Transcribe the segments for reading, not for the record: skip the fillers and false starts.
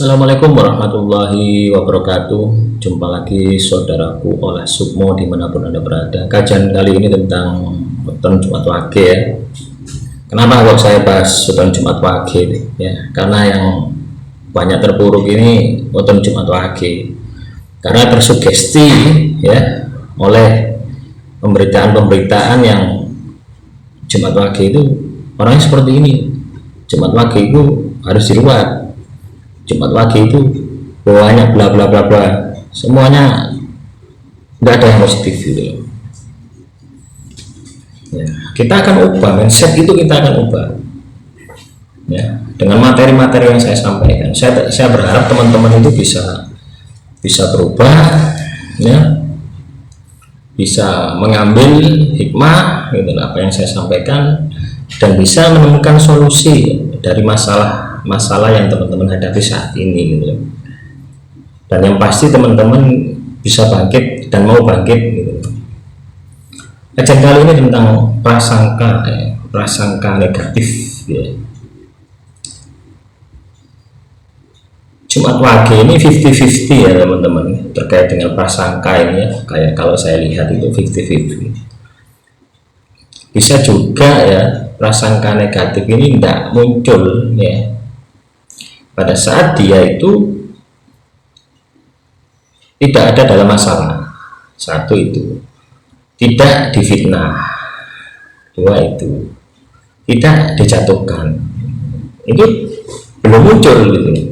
Assalamualaikum warahmatullahi wabarakatuh. Jumpa lagi saudaraku oleh Sukmo dimanapun Anda berada. Kajian kali ini tentang weton Jumat Wage ya. Kenapa kok saya bahas weton Jumat Wage ya? Karena yang banyak terpuruk ini weton Jumat Wage. Karena tersugesti ya oleh pemberitaan-pemberitaan yang Jumat Wage itu orangnya seperti ini. Jumat Wage itu harus diruat. Jumat Wage itu banyak bla bla bla bla, semuanya nggak ada yang positif gitu. Ya, kita akan ubah mindset itu, kita akan ubah ya dengan materi-materi yang saya sampaikan. Saya berharap teman-teman itu bisa berubah ya, bisa mengambil hikmah gitu apa yang saya sampaikan dan bisa menemukan solusi dari masalah yang teman-teman hadapi saat ini gitu. Dan yang pasti teman-teman bisa bangkit dan mau bangkit gitu. Kajian kali ini tentang prasangka negatif ya. Jumat Wage ini 50-50 ya teman-teman terkait dengan prasangka ini ya. Kayak kalau saya lihat itu 50-50. Bisa juga ya prasangka negatif ini tidak muncul ya pada saat dia itu tidak ada dalam masalah. Satu itu tidak difitnah, dua itu tidak dijatuhkan, itu belum muncul gitu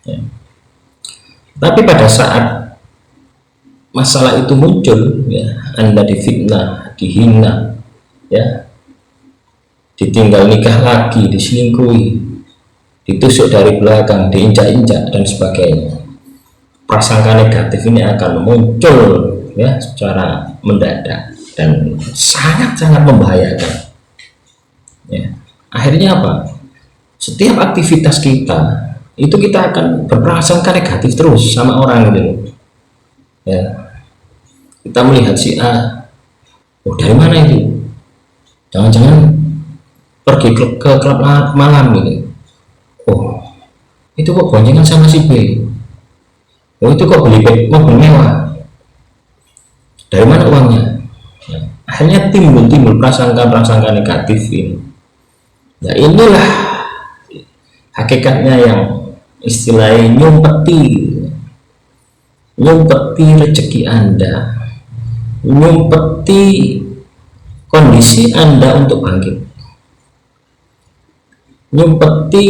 ya. Tapi pada saat masalah itu muncul ya, Anda difitnah, dihina ya, ditinggal nikah lagi, diselingkuhi, ditusuk dari belakang, diinjak-injak dan sebagainya, prasangka negatif ini akan muncul ya secara mendadak dan sangat-sangat membahayakan ya. Akhirnya apa? Setiap aktivitas kita itu kita akan berprasangka negatif terus sama orang gitu ya. Kita melihat si A, oh dari mana itu, jangan-jangan pergi ke klub malam gitu, oh itu kok boncengan sama si B, oh itu kok beli mobil mewah, dari mana uangnya ya, akhirnya timbul prasangka negatif ini. Nah inilah hakikatnya yang istilahnya nyumpeti rezeki Anda, nyumpeti kondisi Anda untuk bangkit, nyumpeti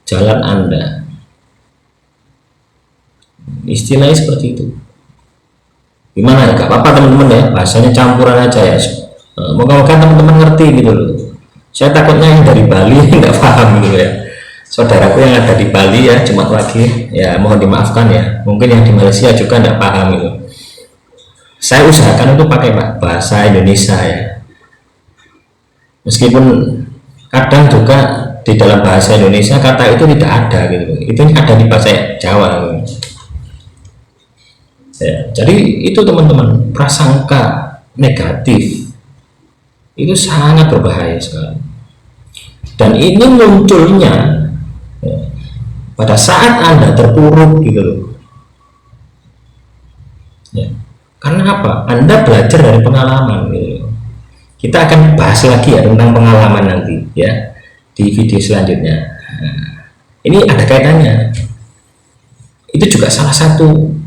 jalan Anda, istilahnya seperti itu. Gimana ya, gak apa-apa teman-teman ya, bahasanya campuran aja ya, moga-moga teman-teman ngerti gitu loh. Saya takutnya yang dari Bali nggak paham gitu ya, saudaraku yang ada di Bali ya Jumat Wage ya, mohon dimaafkan ya, mungkin yang di Malaysia juga nggak paham gitu. Saya usahakan untuk pakai bahasa Indonesia ya, meskipun kadang juga di dalam bahasa Indonesia kata itu tidak ada gitu, itu ada di bahasa Jawa gitu. Ya, jadi itu teman-teman, prasangka negatif itu sangat berbahaya sekali, dan ini munculnya ya, pada saat Anda terpuruk gitu loh ya. Karena apa? Anda belajar dari pengalaman gitu. Kita akan bahas lagi ya tentang pengalaman nanti ya di video selanjutnya. Nah, ini ada kaitannya. Itu juga salah satu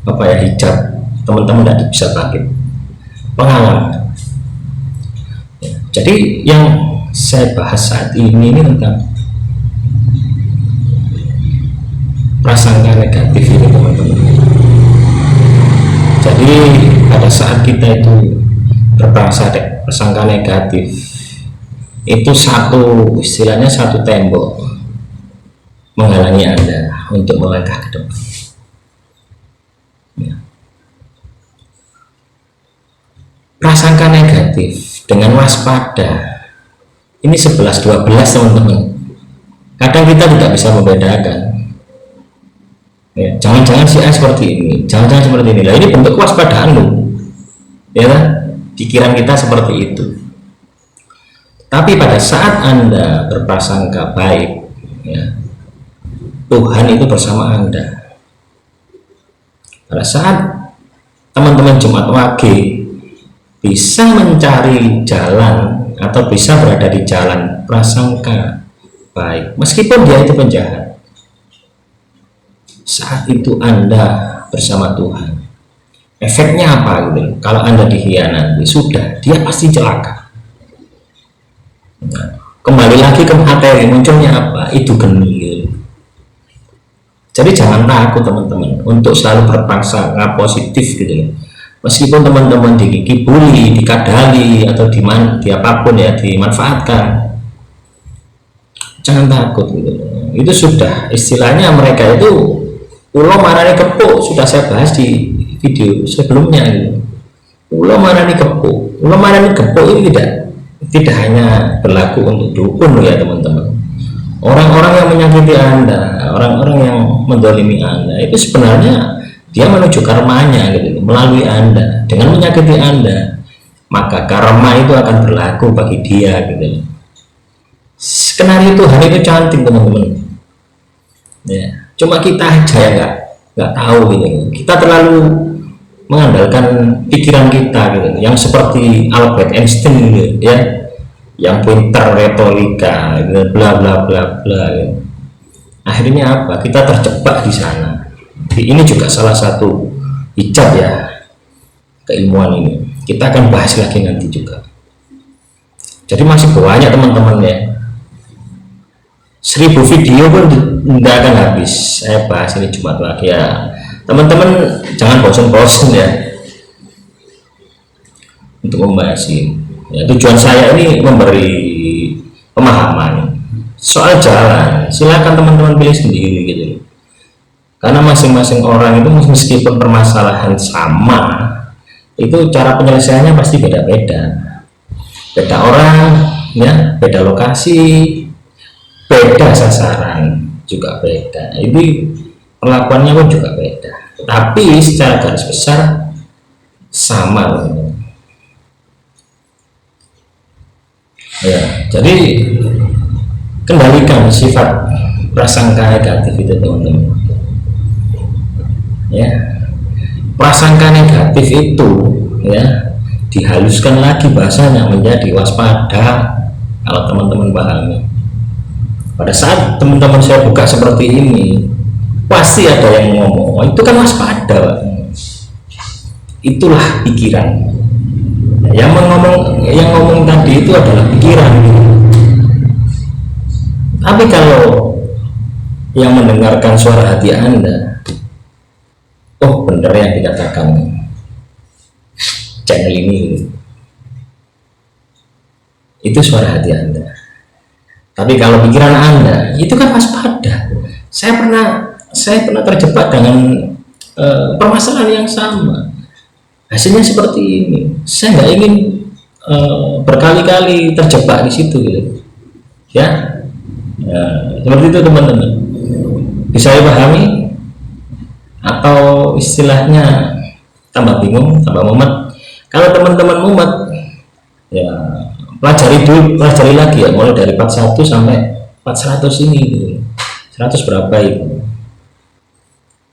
apa ya, hijab teman-teman tidak bisa bangkit, pengalaman ya. Jadi yang saya bahas saat ini tentang prasangka negatif ini teman-teman. Jadi pada saat kita itu berprasangka negatif, itu istilahnya satu tembok menghalangi Anda untuk melangkah ke depan ya. Prasangka negatif dengan waspada ini 11-12 teman-teman. Kadang kita tidak bisa membedakan ya, jangan-jangan si A seperti ini, jangan-jangan seperti ini. Nah, ini bentuk kewaspadaan loh ya kan? Pikiran kita seperti itu. Tapi pada saat Anda berprasangka baik, ya, Tuhan itu bersama Anda. Pada saat teman-teman Jumat Wage bisa mencari jalan atau bisa berada di jalan prasangka baik, meskipun dia itu penjahat, saat itu Anda bersama Tuhan. Efeknya apa gitu? Kalau Anda dikhianati, sudah, dia pasti celaka. Nah, kembali lagi ke materi, munculnya apa? Itu geni gitu. Jadi jangan takut teman-teman untuk selalu berprasangka positif gitu. Meskipun teman-teman dikibuli, dikadali, atau apapun ya, dimanfaatkan, jangan takut gitu. Itu sudah istilahnya mereka itu ulo marani kepuk, sudah saya bahas di video sebelumnya gitu. Ulo marani kepuk, ini tidak hanya berlaku untuk dukun ya teman-teman. Orang-orang yang menyakiti Anda, orang-orang yang mendolimi Anda, itu sebenarnya dia menuju karmanya gitu, melalui Anda. Dengan menyakiti Anda, maka karma itu akan berlaku bagi dia gitu. Skenario Tuhan itu cantik teman-teman. Ya, cuma kita aja ya nggak tahu gitu. Kita terlalu mengandalkan pikiran kita gitu, yang seperti Albert Einstein gitu, ya, yang pintar retorika gitu, bla bla bla bla gitu. Akhirnya apa? Kita terjebak di sana. Ini juga salah satu hijab ya keilmuan ini. Kita akan bahas lagi nanti juga. Jadi masih banyak teman-teman ya. 1000 video pun tidak akan habis. Saya bahas ini Jumat lagi ya. Teman-teman jangan bosan-bosan ya untuk membahas ini. Ya, tujuan saya ini memberi pemahaman soal jalan. Silakan teman-teman pilih sendiri gitu. Karena masing-masing orang itu meskipun permasalahan sama, itu cara penyelesaiannya pasti beda-beda. Beda orang, ya, beda lokasi, beda sasaran juga beda. Ini perlakuannya pun juga beda. Tapi secara garis besar sama. Ya, jadi kendalikan sifat prasangka negatif itu teman-teman. Ya, prasangka negatif itu ya dihaluskan lagi bahasanya menjadi waspada. Kalau teman-teman pahami, pada saat teman-teman saya buka seperti ini, pasti ada yang ngomong, oh, itu kan waspada Pak. Itulah pikiran yang ngomong tadi itu adalah pikiran. Tapi kalau yang mendengarkan suara hati Anda, oh benar yang dikatakan channel ini, itu suara hati Anda. Tapi kalau pikiran Anda itu kan waspada. Saya pernah terjebak dengan permasalahan yang sama. Hasilnya seperti ini. Saya nggak ingin berkali-kali terjebak di situ gitu. Ya, seperti itu teman-teman. Bisa dipahami? Atau istilahnya tambah bingung, tambah mumet. Kalau teman-teman mumet, ya pelajari lagi ya, mulai dari 41 sampai 400 ini gitu. 100 berapa itu?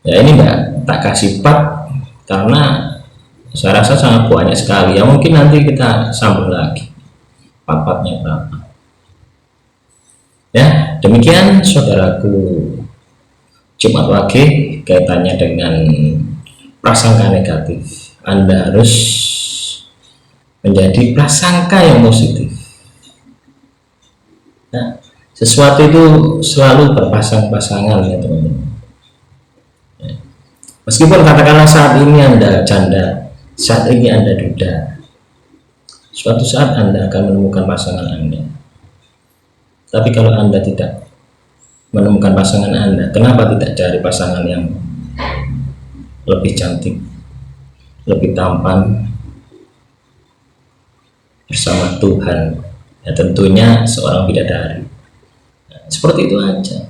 Ya ini enggak tak kasih part karena saya rasa sangat banyak sekali. Ya mungkin nanti kita sambung lagi part-partnya berapa. Ya, demikian saudaraku Jumat Wage kaitannya dengan prasangka negatif. Anda harus menjadi prasangka yang positif. Nah, sesuatu itu selalu berpasang-pasangan ya teman-teman. Ya. Meskipun katakanlah saat ini Anda janda, saat ini Anda duda, suatu saat Anda akan menemukan pasangan Anda. Tapi kalau Anda tidak menemukan pasangan Anda, kenapa tidak cari pasangan yang lebih cantik, lebih tampan, bersama Tuhan? Ya tentunya seorang bidadari. Nah, seperti itu aja.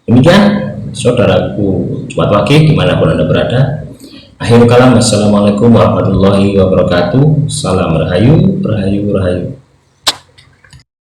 Demikian saudaraku Jumat Wage dimanapun Anda berada. Akhirul kalam, assalamualaikum warahmatullahi wabarakatuh. Salam rahayu, rahayu, rahayu.